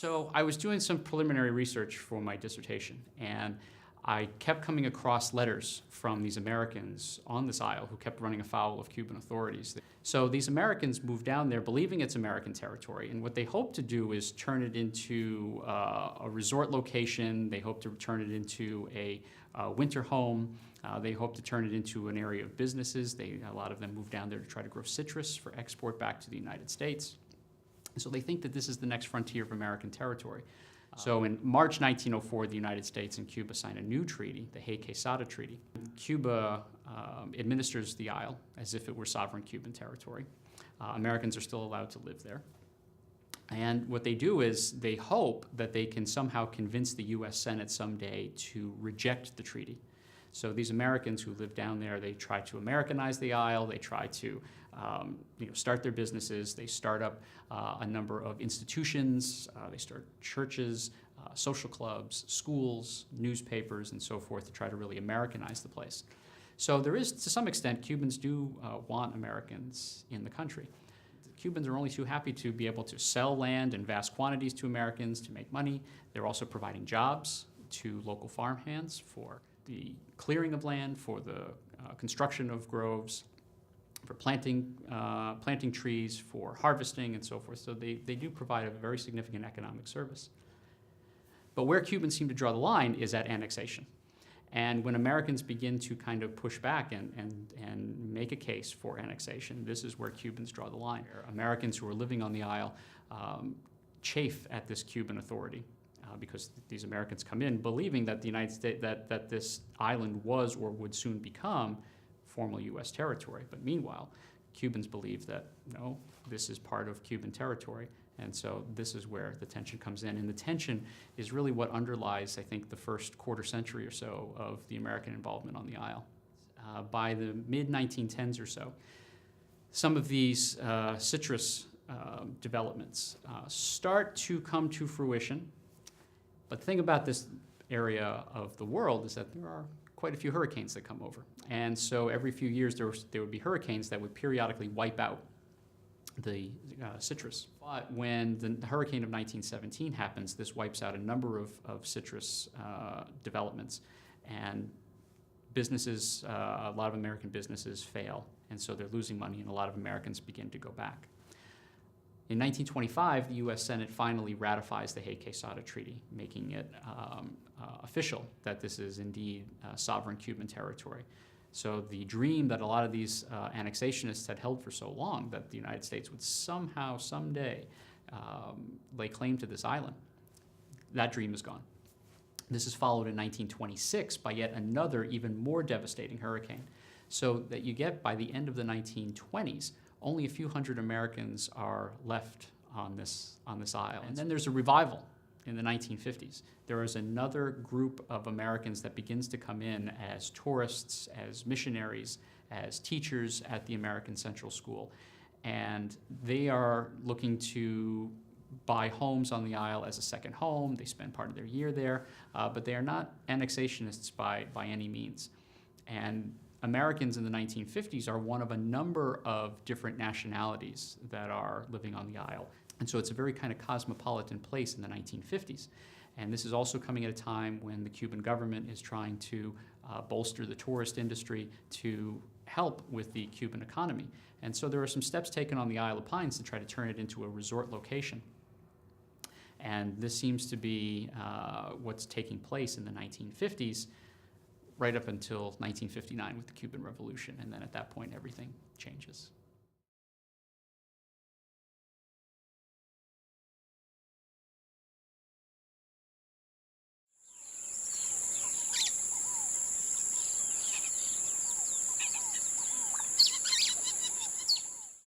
So I was doing some preliminary research for my dissertation, and I kept coming across letters from these Americans on this isle who kept running afoul of Cuban authorities. So these Americans moved down there believing it's American territory, and what they hope to do is turn it into a resort location. They hope to turn it into a winter home. They hope to turn it into an area of businesses. A lot of them moved down there to try to grow citrus for export back to the United States. So they think that this is the next frontier of American territory. So in March 1904, the United States and Cuba signed a new treaty, the Hay-Quesada Treaty. Cuba administers the isle as if it were sovereign Cuban territory. Americans are still allowed to live there. And what they do is they hope that they can somehow convince the U.S. Senate someday to reject the treaty. So these Americans who live down there, they try to Americanize the isle, they try to start their businesses, they start up a number of institutions, they start churches, social clubs, schools, newspapers, and so forth to try to really Americanize the place. So there is, to some extent, Cubans do want Americans in the country. Cubans are only too happy to be able to sell land in vast quantities to Americans to make money. They're also providing jobs to local farmhands for the clearing of land, for the construction of groves, for planting trees, for harvesting, and so forth. So they do provide a very significant economic service. But where Cubans seem to draw the line is at annexation. And when Americans begin to kind of push back and make a case for annexation, this is where Cubans draw the line. Americans who are living on the isle chafe at this Cuban authority. Because these Americans come in believing that the United States, that this island was or would soon become formal U.S. territory. But meanwhile, Cubans believe that, no, this is part of Cuban territory. And so this is where the tension comes in. And the tension is really what underlies, I think, the first quarter century or so of the American involvement on the isle. By the mid-1910s or so, some of these citrus developments start to come to fruition. But the thing about this area of the world is that there are quite a few hurricanes that come over. And so every few years there would be hurricanes that would periodically wipe out the citrus. But when the hurricane of 1917 happens, this wipes out a number of citrus developments. And businesses, a lot of American businesses fail. And so they're losing money, and a lot of Americans begin to go back. In 1925, the U.S. Senate finally ratifies the Hay-Quesada Treaty, making it official that this is indeed sovereign Cuban territory. So the dream that a lot of these annexationists had held for so long, that the United States would somehow, someday, lay claim to this island, that dream is gone. This is followed in 1926 by yet another, even more devastating hurricane. So that you get, by the end of the 1920s, only a few hundred Americans are left on this isle. And then there's a revival in the 1950s. There is another group of Americans that begins to come in as tourists, as missionaries, as teachers at the American Central School. And they are looking to buy homes on the isle as a second home. They spend part of their year there, but they are not annexationists by any means. And Americans in the 1950s are one of a number of different nationalities that are living on the isle. And so it's a very kind of cosmopolitan place in the 1950s. And this is also coming at a time when the Cuban government is trying to bolster the tourist industry to help with the Cuban economy. And so there are some steps taken on the Isle of Pines to try to turn it into a resort location. And this seems to be what's taking place in the 1950s, right up until 1959 with the Cuban Revolution, and then at that point everything changes.